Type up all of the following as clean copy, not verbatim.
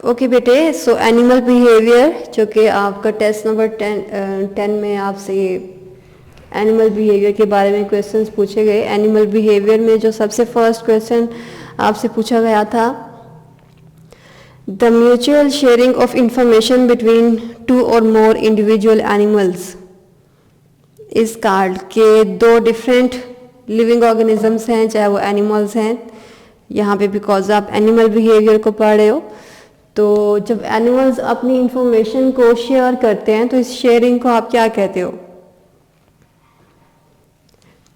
Okay बेटे, so animal behaviour जो कि आपका टेस्ट नंबर 10 में आपसे ये एनिमल बिहेवियर के बारे में क्वेश्चंस पूछे गए। एनिमल बिहेवियर में जो सबसे फर्स्ट क्वेश्चन आपसे पूछा गया था, the mutual sharing of information between 2 और मोर इंडिविजुअल एनिमल्स इस कार्ड के 2 डिफरेंट लिविंग ऑर्गेनिजम्स हैं, चाहे वो एनिमल्स हैं। यहाँ पे बिकॉज आप एनिमल बिहेवियर को पढ़ रहे हो, तो जब एनिमल्स अपनी इंफॉर्मेशन को शेयर करते हैं तो इस शेयरिंग को आप क्या कहते हो?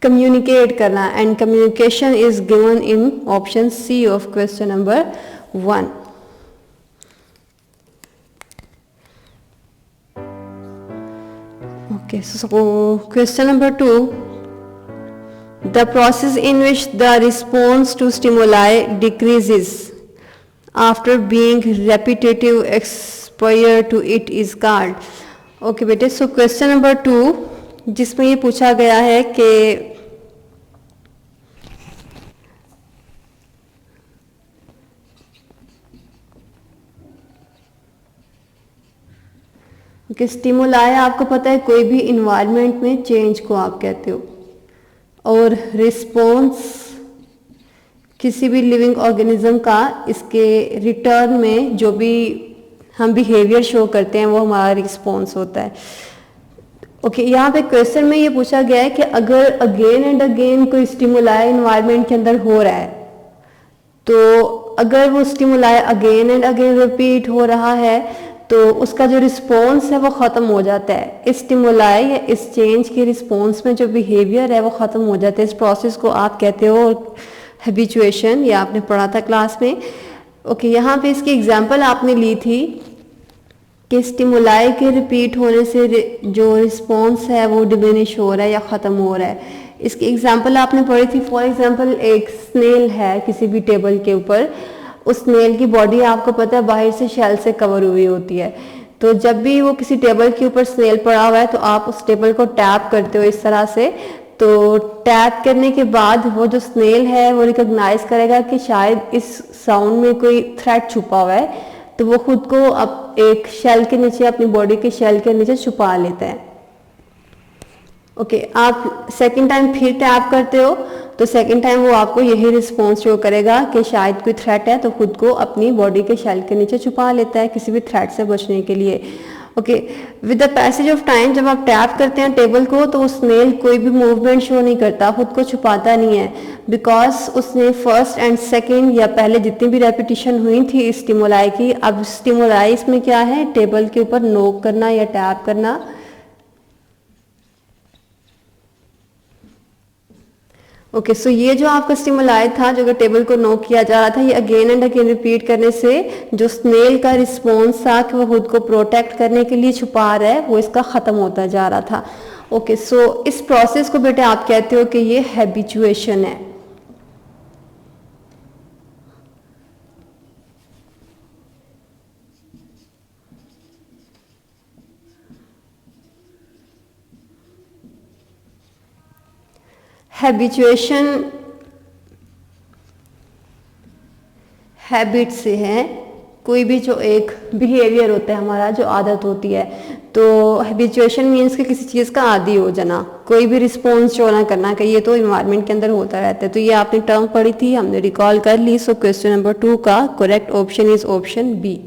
कम्युनिकेट करना। And communication is given in option C of question number 1। Okay, so question number 2, the process in which the response to stimuli decreases after being repetitive exposure to it is called। Okay बेटे, so question number 2 जिसमें ये पूछा गया है कि stimuli आपको पता है कोई भी इन्वायरमेंट में चेंज को आप कहते हो, और रिस्पॉन्स किसी भी लिविंग ऑर्गेनिज्म का इसके रिटर्न में जो भी हम बिहेवियर शो करते हैं वो हमारा रिस्पॉन्स होता है। ओके, यहाँ पे क्वेश्चन में ये पूछा गया है कि अगर अगेन एंड अगेन कोई स्टिमुलाई इन्वायरमेंट के अंदर हो रहा है, तो अगर वो stimuli again and again repeat हो रहा है तो उसका जो रिस्पॉन्स है वो ख़त्म हो जाता है। इस स्टिमुलाई या इस चेंज के रिस्पॉन्स में जो बिहेवियर है वो ख़त्म हो जाता है। इस प्रोसेस को आप कहते हो हैबिचुएशन, या आपने पढ़ा था क्लास में। ओके, यहाँ पे इसकी एग्जांपल आपने ली थी कि स्टिमुलाई के रिपीट होने से जो रिस्पॉन्स है वो डिमिनिश हो रहा है या ख़त्म हो रहा है। इसकी एग्जांपल आपने पढ़ी थी। फॉर एग्जांपल एक स्नेल है किसी भी टेबल के ऊपर, उस स्नेल की बॉडी आपको पता है बाहर से शेल से कवर हुई होती है, तो जब भी वो किसी टेबल के ऊपर स्नेल पड़ा हुआ है तो आप उस टेबल को टैप करते हो इस तरह से। तो टैप करने के बाद वो जो स्नेल है वो रिकॉग्नाइज करेगा कि शायद इस साउंड में कोई थ्रेट छुपा हुआ है, तो वो खुद को अब एक शेल के नीचे, अपनी बॉडी के शेल के नीचे छुपा लेता है। ओके, आप सेकंड टाइम फिर टैप करते हो तो सेकंड टाइम वो आपको यही रिस्पॉन्स शो करेगा कि शायद कोई थ्रेट है, तो खुद को अपनी बॉडी के शेल के नीचे छुपा लेता है किसी भी थ्रेट से बचने के लिए। Okay, with the passage of time जब आप टैप करते हैं टेबल को तो उस स्नेल कोई भी मूवमेंट शो नहीं करता, खुद को छुपाता नहीं है, बिकॉज उसने फर्स्ट एंड सेकेंड या पहले जितनी भी रेपिटेशन हुई थी इस स्टिमुलाई की, अब स्टिमुलाई इसमें क्या है, टेबल के ऊपर नोक करना या टैप करना। ओके, सो ये जो आपका स्टिमुलाई था जो कि टेबल को नोक किया जा रहा था, ये अगेन एंड अगेन रिपीट करने से जो स्नेल का रिस्पॉन्स था कि वो खुद को प्रोटेक्ट करने के लिए छुपा रहा है, वो इसका ख़त्म होता जा रहा था। ओके, सो इस प्रोसेस को बेटे आप कहते हो कि ये हैबिचुएशन है। हैबिचुएशन हैबिट से है, कोई भी जो एक बिहेवियर होता है हमारा, जो आदत होती है, तो हैबिचुएशन मीन्स कि किसी चीज़ का आदी हो जाना, कोई भी रिस्पॉन्स शो ना करना, कि ये तो इन्वायरमेंट के अंदर होता रहता है। तो ये आपने टर्म पढ़ी थी, हमने रिकॉल कर ली। सो क्वेश्चन नंबर 2 का correct option is option B.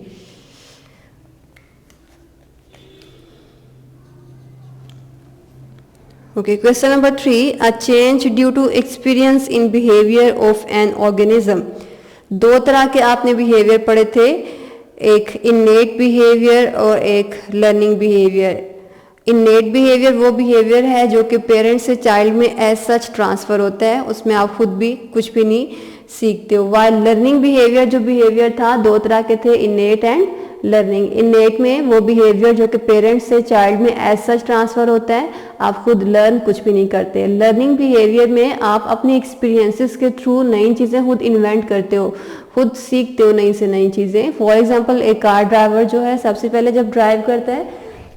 Okay, question number 3, a change due to experience in behavior of an organism। 2 तरह के आपने बिहेवियर पढ़े थे, एक इन्नेट बिहेवियर और एक लर्निंग बिहेवियर। इन्नेट बिहेवियर वो बिहेवियर है जो कि पेरेंट्स से चाइल्ड में एज सच ट्रांसफ़र होता है, उसमें आप खुद भी कुछ भी नहीं सीखते हो। वाइल लर्निंग बिहेवियर जो बिहेवियर था 2 तरह के थे, इन्नेट एंड लर्निंग। इन्नेट में वो बिहेवियर जो कि पेरेंट्स से चाइल्ड में एज सच ट्रांसफ़र होता है, आप खुद लर्न कुछ भी नहीं करते। लर्निंग बिहेवियर में आप अपने एक्सपीरियंसेस के थ्रू नई चीज़ें खुद इन्वेंट करते हो, खुद सीखते हो नई से नई चीज़ें। फॉर एग्जांपल एक कार ड्राइवर जो है सबसे पहले जब ड्राइव करता है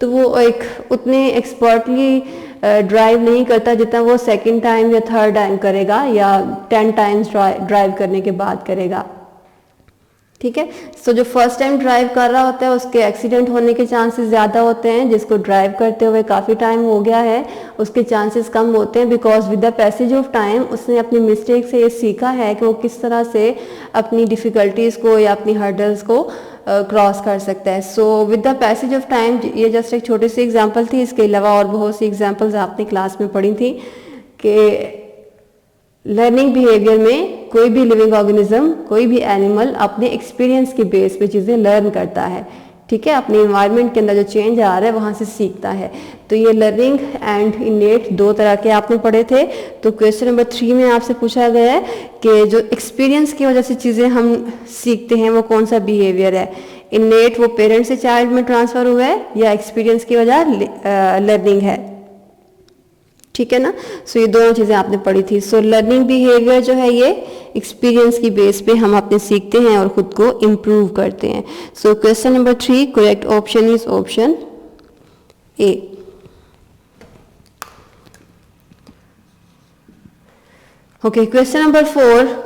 तो वो एक उतने एक्सपर्टली ड्राइव नहीं करता जितना वो सेकंड टाइम या थर्ड टाइम करेगा या 10 टाइम्स ड्राइव करने के बाद करेगा। ठीक है। सो जो फर्स्ट टाइम ड्राइव कर रहा होता है उसके एक्सीडेंट होने के चांसेस ज़्यादा होते हैं, जिसको ड्राइव करते हुए काफ़ी टाइम हो गया है उसके चांसेस कम होते हैं, because with the passage of time उसने अपनी मिस्टेक से ये सीखा है कि वो किस तरह से अपनी डिफ़िकल्टीज़ को या अपनी हर्डल्स को क्रॉस कर सकता है। So with the passage of time, ये जस्ट एक छोटी सी एग्जांपल थी, इसके अलावा और बहुत सी एग्जांपल्स आपने क्लास में पढ़ी थी कि लर्निंग बिहेवियर में कोई भी लिविंग ऑर्गेनिज्म, कोई भी एनिमल अपने एक्सपीरियंस के बेस पे चीज़ें लर्न करता है, ठीक है। अपने इन्वायरमेंट के अंदर जो चेंज आ रहा है वहाँ से सीखता है। तो ये लर्निंग एंड इनेट दो तरह के आपने पढ़े थे। तो क्वेश्चन नंबर 3 में आपसे पूछा गया है कि जो एक्सपीरियंस की वजह से चीज़ें हम सीखते हैं वो कौन सा बिहेवियर है। इनेट वो पेरेंट्स से चाइल्ड में ट्रांसफ़र हुआ है या एक्सपीरियंस की वजह लर्निंग है, ठीक है ना। सो ये दोनों चीज़ें आपने पढ़ी थी। सो लर्निंग बिहेवियर जो है ये एक्सपीरियंस की बेस पे हम अपने सीखते हैं और खुद को इम्प्रूव करते हैं। So question number 3 correct option is option A. Okay, question number 4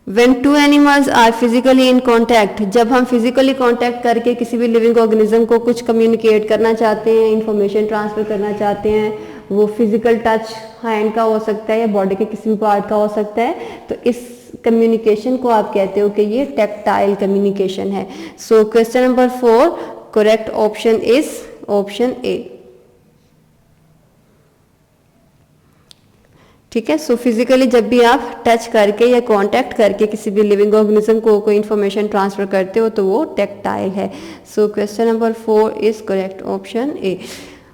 When two animals are physically in contact, जब हम फिजिकली कांटेक्ट करके किसी भी लिविंग ऑर्गेनिज्म को कुछ कम्युनिकेट करना चाहते हैं, इंफॉर्मेशन ट्रांसफर करना चाहते हैं, वो फिजिकल टच हैंड का हो सकता है या बॉडी के किसी भी पार्ट का हो सकता है, तो इस कम्युनिकेशन को आप कहते हो कि ये टेक्टाइल कम्युनिकेशन है। So question number 4 correct option is option A, ठीक है। सो फिजिकली जब भी आप टच करके या कांटेक्ट करके किसी भी लिविंग ऑर्गेनिज्म को कोई इंफॉर्मेशन ट्रांसफर करते हो तो वो टेक्टाइल है। So question number 4 is correct option A.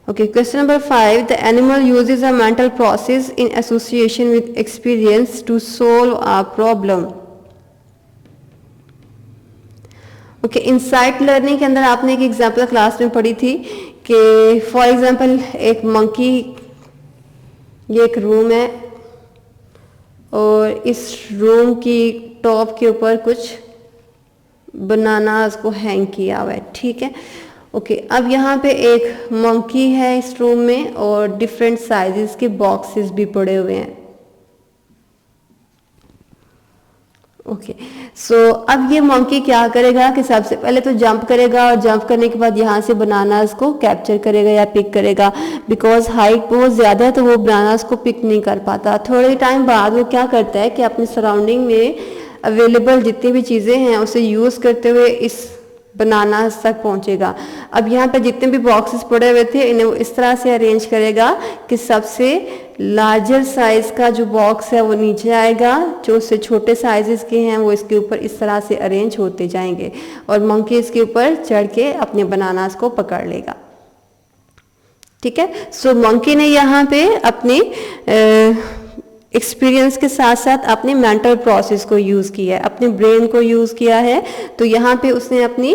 Okay, question number 5 the animal uses a mental process in association with experience to solve a problem. Okay, insight learning के अंदर आपने एक एग्जाम्पल क्लास में पढ़ी थी कि फॉर एग्जाम्पल एक monkey, ये एक रूम है और इस रूम की टॉप के ऊपर कुछ बनानास को हैंग किया हुआ है, ठीक है। ओके, अब यहाँ पे एक मंकी है इस रूम में और डिफरेंट साइजेस के बॉक्सेस भी पड़े हुए हैं। ओके, सो अब ये मंकी क्या करेगा कि सबसे पहले तो जंप करेगा और जंप करने के बाद यहाँ से बनानास को कैप्चर करेगा या पिक करेगा। बिकॉज हाइट बहुत ज़्यादा है तो वो बनानास को पिक नहीं कर पाता। थोड़े टाइम बाद वो क्या करता है कि अपनी सराउंडिंग में अवेलेबल जितनी भी चीज़ें हैं उसे यूज़ करते हुए इस बनानास तक पहुंचेगा। अब यहाँ पर जितने भी बॉक्सेस पड़े हुए थे इन्हें वो इस तरह से अरेंज करेगा कि सबसे लार्जर साइज का जो बॉक्स है वो नीचे आएगा, जो उससे छोटे साइजेस के हैं वो इसके ऊपर इस तरह से अरेंज होते जाएंगे और मंकी इसके ऊपर चढ़ के अपने बनानास को पकड़ लेगा, ठीक है। सो मंकी ने यहाँ पे अपनी एक्सपीरियंस के साथ साथ अपने मेंटल प्रोसेस को यूज़ किया है, अपने ब्रेन को यूज़ किया है। तो यहाँ पे उसने अपनी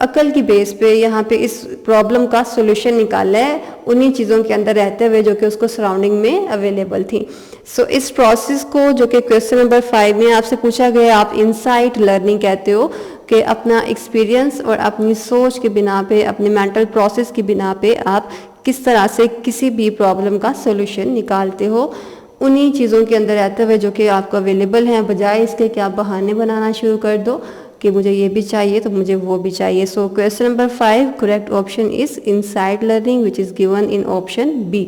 अकल की बेस पे यहाँ पे इस प्रॉब्लम का सॉल्यूशन निकाला है उन्हीं चीज़ों के अंदर रहते हुए जो कि उसको सराउंडिंग में अवेलेबल थी। सो इस प्रोसेस को जो कि क्वेश्चन नंबर 5 में आपसे पूछा गया आप इनसाइट लर्निंग कहते हो कि अपना एक्सपीरियंस और अपनी सोच के बिना पे, अपने मेंटल प्रोसेस की बिना पे आप किस तरह से किसी भी प्रॉब्लम का सॉल्यूशन निकालते हो उन्हीं चीज़ों के अंदर रहते हुए जो कि आपको अवेलेबल हैं, बजाय इसके कि आप बहाने बनाना शुरू कर दो कि मुझे ये भी चाहिए तो मुझे वो भी चाहिए। So question number 5 correct option is insight learning which is given in option B.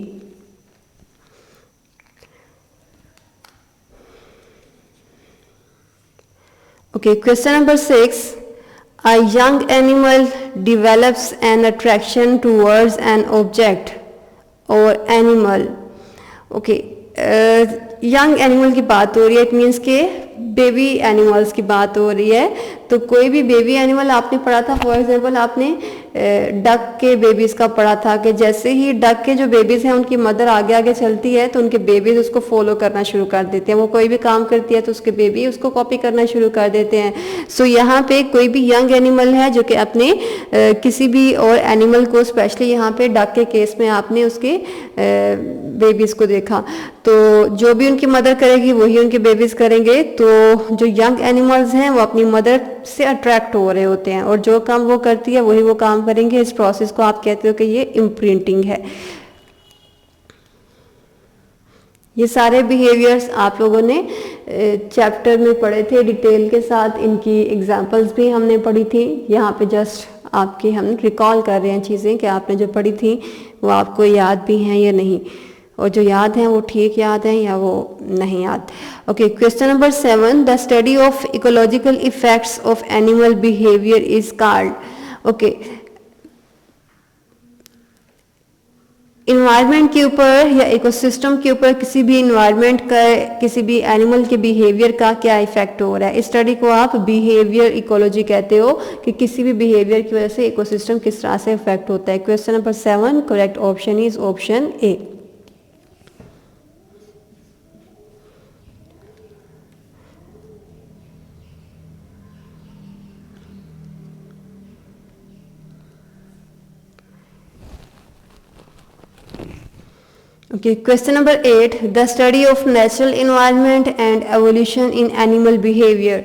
Okay, question number 6. A young animal develops an attraction towards an object or animal. Okay, young animal की बात हो रही है, it means के baby animals की बात हो रही है। तो कोई भी बेबी एनिमल आपने पढ़ा था, फॉर एग्जांपल आपने डक के बेबीज़ का पढ़ा था कि जैसे ही डक के जो बेबीज़ हैं उनकी मदर आगे आगे चलती है तो उनके बेबीज़ उसको फॉलो करना शुरू कर देते हैं। वो कोई भी काम करती है तो उसके बेबी उसको कॉपी करना शुरू कर देते हैं। सो यहाँ पे कोई भी यंग एनिमल है जो कि अपने किसी भी और एनिमल को, स्पेशली यहाँ पे डक के केस में आपने उसके बेबीज़ को देखा, तो जो भी उनकी मदर करेगी वही उनके बेबीज़ करेंगे। तो जो यंग एनिमल्स हैं वो अपनी मदर से अट्रैक्ट हो रहे होते हैं और जो काम वो करती है वही वो काम करेंगे। इस प्रोसेस को आप कहते हो कि ये इम्प्रिंटिंग है, ये सारे बिहेवियर्स आप लोगों ने चैप्टर में पढ़े थे डिटेल के साथ, इनकी एग्जांपल्स भी हमने पढ़ी थी। यहाँ पे जस्ट आपकी हम रिकॉल कर रहे हैं चीज़ें कि आपने जो पढ़ी थी वो आपको याद भी हैं या नहीं, और जो याद हैं वो ठीक याद हैं या वो नहीं याद। Okay, question number 7, the study of ecological effects of animal behaviour is called. Okay, environment के ऊपर या इकोसिस्टम के ऊपर किसी भी इन्वायरमेंट का, किसी भी एनिमल के बिहेवियर का क्या इफेक्ट हो रहा है, इस स्टडी को आप बिहेवियर इकोलॉजी कहते हो, कि किसी भी बिहेवियर की वजह से इकोसिस्टम किस तरह से इफेक्ट होता है। Question number 7, correct option is option A. Okay, question number 8, the study of natural environment and evolution in animal behavior।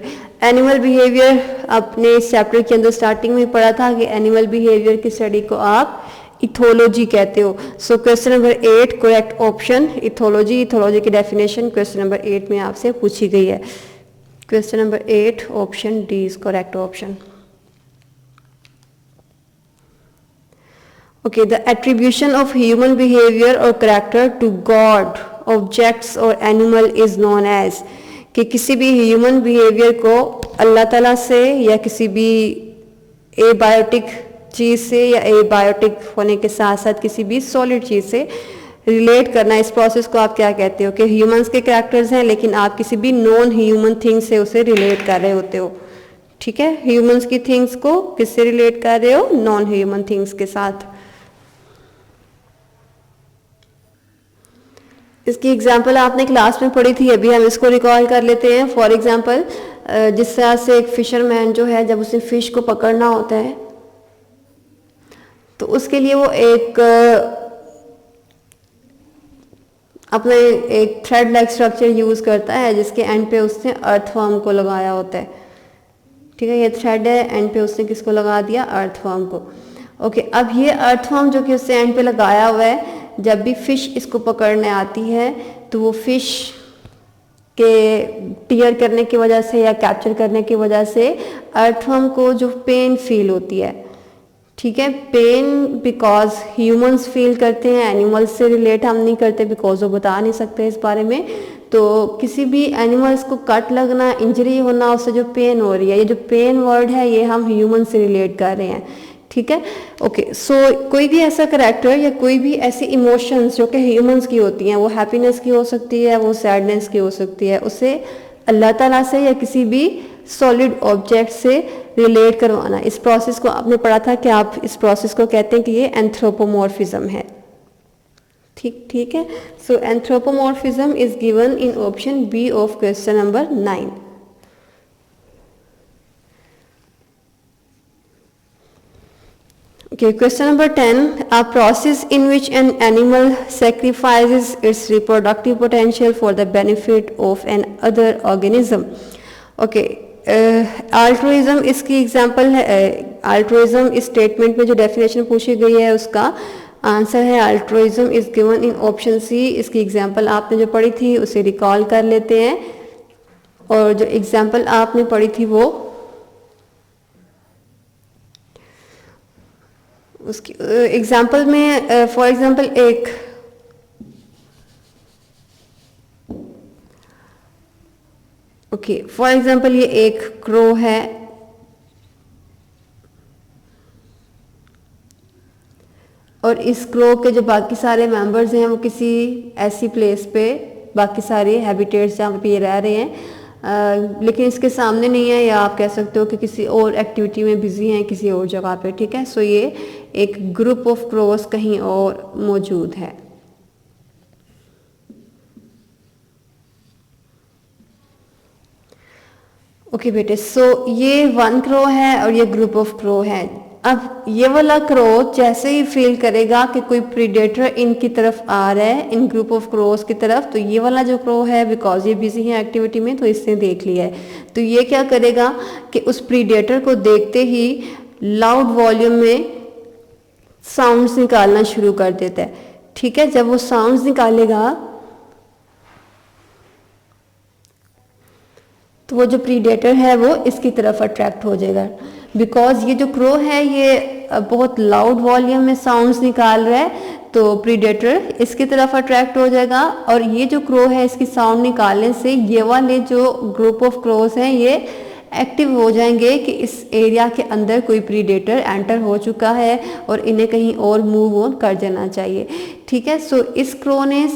Animal behaviour अपने इस चैप्टर के अंदर स्टार्टिंग में पढ़ा था कि एनिमल बिहेवियर की स्टडी को आप इथोलॉजी कहते हो। सो question number 8 correct option ethology. Ethology की डेफिनेशन क्वेश्चन नंबर 8 में आपसे पूछी गई है। Question number 8 option D is correct option. Okay, the attribution of human behavior or character to God, objects or animal is known as, कि किसी भी human behaviour को अल्लाह ताला से या किसी भी एबायोटिक चीज़ से या एबायोटिक होने के साथ साथ किसी भी सॉलिड चीज़ से रिलेट करना, इस प्रोसेस को आप क्या कहते हो? कि ह्यूमंस के कैरेक्टर्स हैं लेकिन आप किसी भी नॉन ह्यूमन थिंग से उसे रिलेट कर रहे होते हो। ठीक है, ह्यूमंस की थिंग्स को किससे रिलेट कर रहे हो? नॉन ह्यूमन थिंग्स के साथ। इसकी एग्जाम्पल आपने क्लास में पढ़ी थी, अभी हम इसको रिकॉल कर लेते हैं। फॉर एग्जाम्पल, जिस तरह से एक फिशरमैन जो है जब उसे फिश को पकड़ना होता है तो उसके लिए वो एक अपने एक थ्रेड लाइक स्ट्रक्चर यूज करता है जिसके एंड पे उसने अर्थवर्म को लगाया होता है। ठीक है, ये थ्रेड है, एंड पे उसने किसको लगा दिया? अर्थवर्म को। ओके, अब ये अर्थवर्म जो कि उससे एंड पे लगाया हुआ है, जब भी फिश इसको पकड़ने आती है तो वो फिश के टीयर करने की वजह से या कैप्चर करने की वजह से अर्थवर्म को जो पेन फील होती है, ठीक है, पेन बिकॉज ह्यूमंस फील करते हैं, एनिमल्स से रिलेट हम नहीं करते बिकॉज वो बता नहीं सकते इस बारे में। तो किसी भी एनिमल्स को कट लगना, इंजरी होना, उससे जो पेन हो रही है, ये जो पेन वर्ड है ये हम ह्यूमन से रिलेट कर रहे हैं। ठीक है, ओके। सो कोई भी ऐसा करैक्टर या कोई भी ऐसी इमोशंस जो कि ह्यूमंस की होती हैं, वो हैप्पीनेस की हो सकती है, वो सैडनेस की हो सकती है, उसे अल्लाह ताला से या किसी भी सॉलिड ऑब्जेक्ट से रिलेट करवाना, इस प्रोसेस को आपने पढ़ा था कि आप इस प्रोसेस को कहते हैं कि ये एंथ्रोपोमॉर्फिज्म है। ठीक है। So anthropomorphism is given in option B of question number 9। Okay, question number 10, a process in which an animal sacrifices its reproductive potential for the benefit of an other organism. Okay, altruism इसकी example है। altruism इस statement में जो definition पूछी गई है उसका answer है altruism is given in option C. इसकी एग्जाम्पल आपने जो पढ़ी थी उसे रिकॉल कर लेते हैं, और जो एग्जाम्पल आपने पढ़ी थी वो उसकी एग्जाम्पल में फॉर एग्जाम्पल एक फॉर एग्जाम्पल ये एक क्रो है और इस क्रो के जो बाकी सारे मेंबर्स हैं वो किसी ऐसी प्लेस पे, बाकी सारे हैबिटेट्स जहाँ पे ये रह रहे हैं, लेकिन इसके सामने नहीं है, या आप कह सकते हो कि किसी और एक्टिविटी में बिजी हैं किसी और जगह पे। ठीक है, सो ये एक ग्रुप ऑफ क्रोस कहीं और मौजूद है। ओके बेटे, सो ये वन क्रो है और ये ग्रुप ऑफ क्रो है। अब ये वाला क्रो जैसे ही फील करेगा कि कोई प्रीडेटर इनकी तरफ आ रहा है, इन ग्रुप ऑफ क्रोस की तरफ, तो ये वाला जो क्रो है बिकॉज ये बिजी है एक्टिविटी में तो इसने देख लिया है, तो ये क्या करेगा कि उस प्रीडेटर को देखते ही लाउड वॉल्यूम में साउंड्स निकालना शुरू कर देता है। ठीक है, जब वो साउंड्स निकालेगा तो वो जो प्रीडेटर है वो इसकी तरफ अट्रैक्ट हो जाएगा। बिकॉज ये जो क्रो है ये बहुत लाउड वॉल्यूम में साउंड्स निकाल रहा है, तो प्रीडेटर इसकी तरफ अट्रैक्ट हो जाएगा। और ये जो क्रो है इसकी साउंड निकालने से ये वाले जो ग्रुप ऑफ क्रोस हैं ये एक्टिव हो जाएंगे कि इस एरिया के अंदर कोई प्रीडेटर एंटर हो चुका है और इन्हें कहीं और मूव ऑन कर जाना चाहिए। ठीक है, सो इस क्रो ने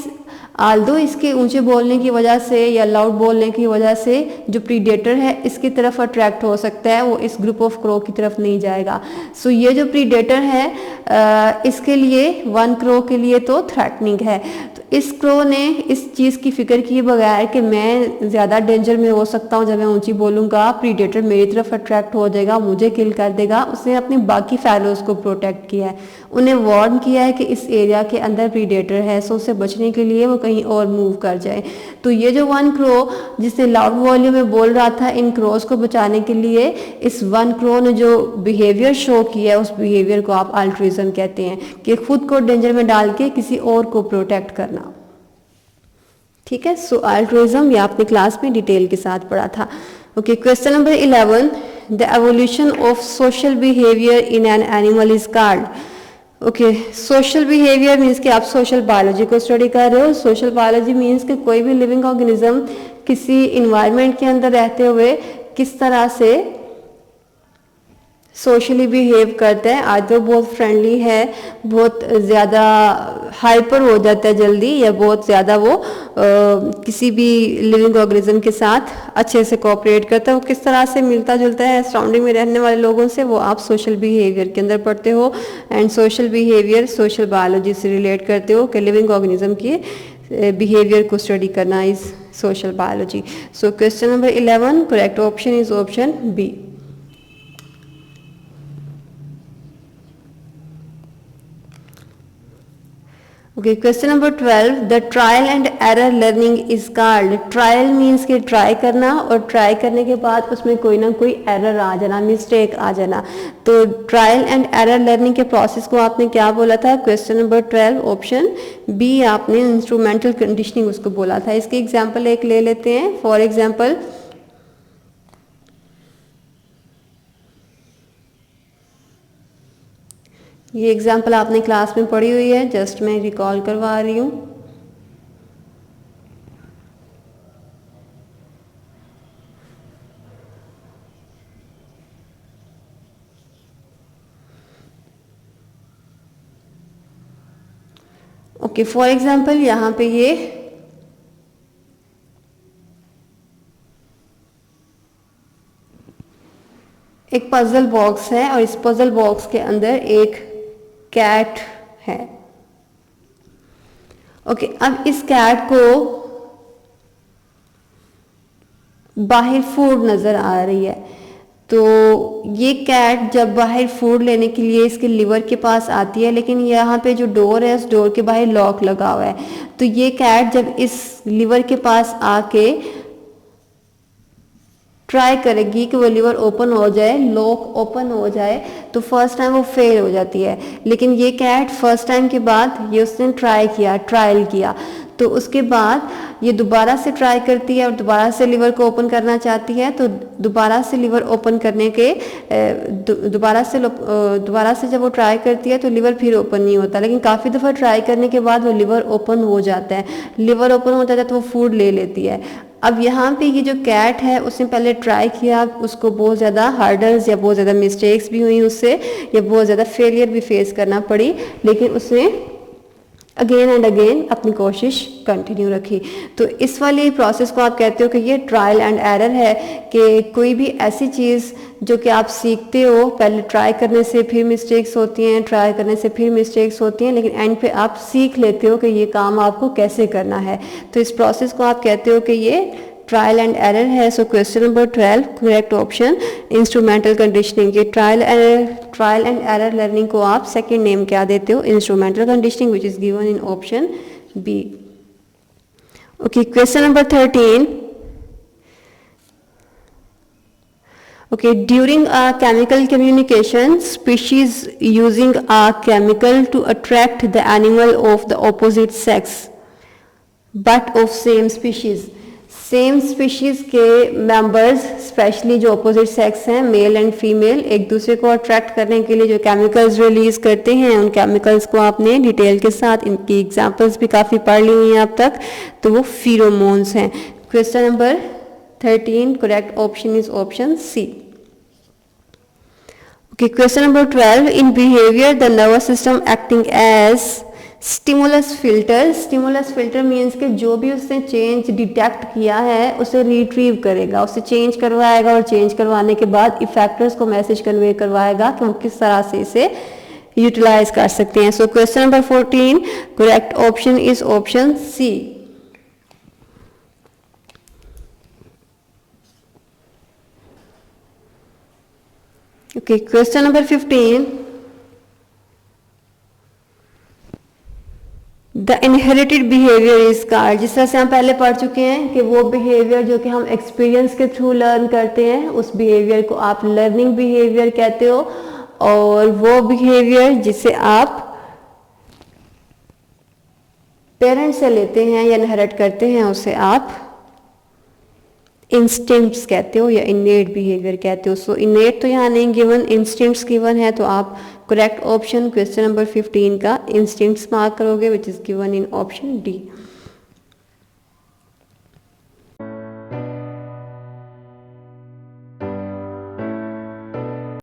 आल्दो इसके ऊंचे बोलने की वजह से या लाउड बोलने की वजह से जो प्रीडेटर है इसकी तरफ अट्रैक्ट हो सकता है, वो इस ग्रुप ऑफ क्रो की तरफ नहीं जाएगा। सो ये जो प्रीडेटर है इसके लिए वन क्रो के लिए तो थ्रेटनिंग है। तो इस क्रो ने इस चीज़ की फिक्र किए बगैर कि मैं ज़्यादा डेंजर में हो सकता हूँ, जब मैं ऊंची बोलूँगा प्रीडेटर मेरी तरफ अट्रैक्ट हो जाएगा, मुझे किल कर देगा, उसने अपने बाकी फैलोज को प्रोटेक्ट किया है, उन्हें वार्न किया है कि इस एरिया के अंदर प्रीडेटर है, सो उससे बचने के लिए वो कहीं और मूव कर जाए। तो ये जो वन क्रो जिसने लाउड वॉल्यूम में बोल रहा था, इन क्रोज को बचाने के लिए इस वन क्रो ने जो बिहेवियर शो किया है उस बिहेवियर को आप अल्ट्रुइज्म कहते हैं, कि खुद को डेंजर में डाल के किसी और को प्रोटेक्ट करना। ठीक है, सो अल्ट्रुइज्म ये आपने क्लास में डिटेल के साथ पढ़ा था। Okay, question number 11, the evolution of social behaviour in an animal is called. Okay, social behaviour means कि आप सोशल बायोलॉजी को स्टडी कर रहे हो। सोशल बायोलॉजी मीन्स कि कोई भी लिविंग ऑर्गेनिज्म किसी इन्वायरमेंट के अंदर रहते हुए किस तरह से सोशली बिहेव करता है। आज वो बहुत फ्रेंडली है, बहुत ज़्यादा हाइपर हो जाता है जल्दी, या बहुत ज़्यादा वो किसी भी लिविंग ऑर्गेनिज्म के साथ अच्छे से कोऑपरेट करता है, वो किस तरह से मिलता जुलता है सराउंडिंग में रहने वाले लोगों से, वो आप सोशल बिहेवियर के अंदर पढ़ते हो। And social behaviour social biology से रिलेट करते हो कि लिविंग ऑर्गेनिज्म के बिहेवियर को स्टडी करना is social biology. So question number 11 correct option is option B. Okay, question number 12, the trial and error learning is called. Trial means कि try करना, और ट्राई करने के बाद उसमें कोई ना कोई एरर आ जाना, मिस्टेक आ जाना। तो ट्रायल एंड एरर लर्निंग के प्रोसेस को आपने क्या बोला था? क्वेश्चन नंबर 12 ऑप्शन बी आपने इंस्ट्रूमेंटल कंडीशनिंग उसको बोला था। इसके एग्जाम्पल एक ले लेते हैं। फॉर एग्जाम्पल, ये एग्जाम्पल आपने क्लास में पढ़ी हुई है, जस्ट मैं रिकॉल करवा रही हूँ। ओके, फॉर एग्जाम्पल यहाँ पे ये एक पजल बॉक्स है और इस पजल बॉक्स के अंदर एक कैट है। ओके, अब इस कैट को बाहर फूड नजर आ रही है। तो ये कैट जब बाहर फूड लेने के लिए इसके लिवर के पास आती है, लेकिन यहाँ पे जो डोर है उस डोर के बाहर लॉक लगा हुआ है। तो ये कैट जब इस लिवर के पास आके ट्राई करेगी कि वो लिवर ओपन हो जाए, लॉक ओपन हो जाए, तो फर्स्ट टाइम वो फेल हो जाती है। लेकिन ये कैट फर्स्ट टाइम के बाद ये उसने ट्रायल किया, तो उसके बाद ये दोबारा से ट्राई करती है और दोबारा से लिवर को ओपन करना चाहती है। तो दोबारा से लिवर ओपन करने के दोबारा से जब वो ट्राई करती है तो लिवर फिर ओपन नहीं होता, लेकिन काफ़ी दफ़ा ट्राई करने के बाद वो लिवर ओपन हो जाता है। लिवर ओपन हो जाता है तो वो फूड ले लेती है। अब यहाँ पे ये जो कैट है उसने पहले ट्राई किया, उसको बहुत ज़्यादा हार्डल्स या बहुत ज़्यादा मिस्टेक्स भी हुई उससे, या बहुत ज़्यादा फेलियर भी फेस करना पड़ी, लेकिन उसने अगेन एंड अगेन अपनी कोशिश कंटिन्यू रखी। तो इस वाली प्रोसेस को आप कहते हो कि ये ट्रायल एंड एरर है, कि कोई भी ऐसी चीज़ जो कि आप सीखते हो, पहले ट्राई करने से फिर मिस्टेक्स होती हैं, ट्राई करने से फिर मिस्टेक्स होती हैं, लेकिन एंड पे आप सीख लेते हो कि ये काम आपको कैसे करना है। तो इस प्रोसेस को आप कहते हो कि ये ट्रायल एंड एरर है। So question number 12 correct option instrumental conditioning. ये ट्रायल एंड एरर लर्निंग को आप सेकंड नेम क्या देते हो? Instrumental conditioning, which is given in option B. Okay, question number 13। Okay, during a chemical communication, species using a chemical to attract the animal of the opposite sex, but of same species. Same species के members specially जो opposite sex हैं male and female एक दूसरे को attract करने के लिए जो केमिकल्स रिलीज करते हैं उन केमिकल्स को आपने डिटेल के साथ इनकी एग्जांपल्स भी काफ़ी पढ़ ली हुई हैं अब तक, तो वो फीरोमोन्स हैं। Question number 13 correct option is option C. Okay, question number 12. In behavior, the nervous system acting as stimulus filter. Stimulus filter means कि जो भी उसने चेंज डिटेक्ट किया है उसे रिट्रीव करेगा, उसे चेंज करवाएगा और चेंज करवाने के बाद इफेक्टर्स को मैसेज कन्वे करवाएगा कि वो किस तरह से इसे यूटिलाइज कर सकते हैं। So question number 14 correct option is option C. Okay, question number 15. The inherited behavior is called, जिस तरह से हम पहले पढ़ चुके हैं कि वो बिहेवियर जो कि हम एक्सपीरियंस के थ्रू लर्न करते हैं उस बिहेवियर को आप लर्निंग बिहेवियर कहते हो, और वो बिहेवियर जिसे आप पेरेंट्स से लेते हैं या इनहेरिट करते हैं उसे आप इंस्टिंक्ट्स कहते हो या इनेट बिहेवियर कहते हो। सो इनेट तो यहाँ नहीं गिवन, इंस्टिंक्ट्स गिवन है, तो आप करेक्ट ऑप्शन क्वेश्चन नंबर 15 का इंस्टिंक्ट्स मार्क करोगे विच is given in option D.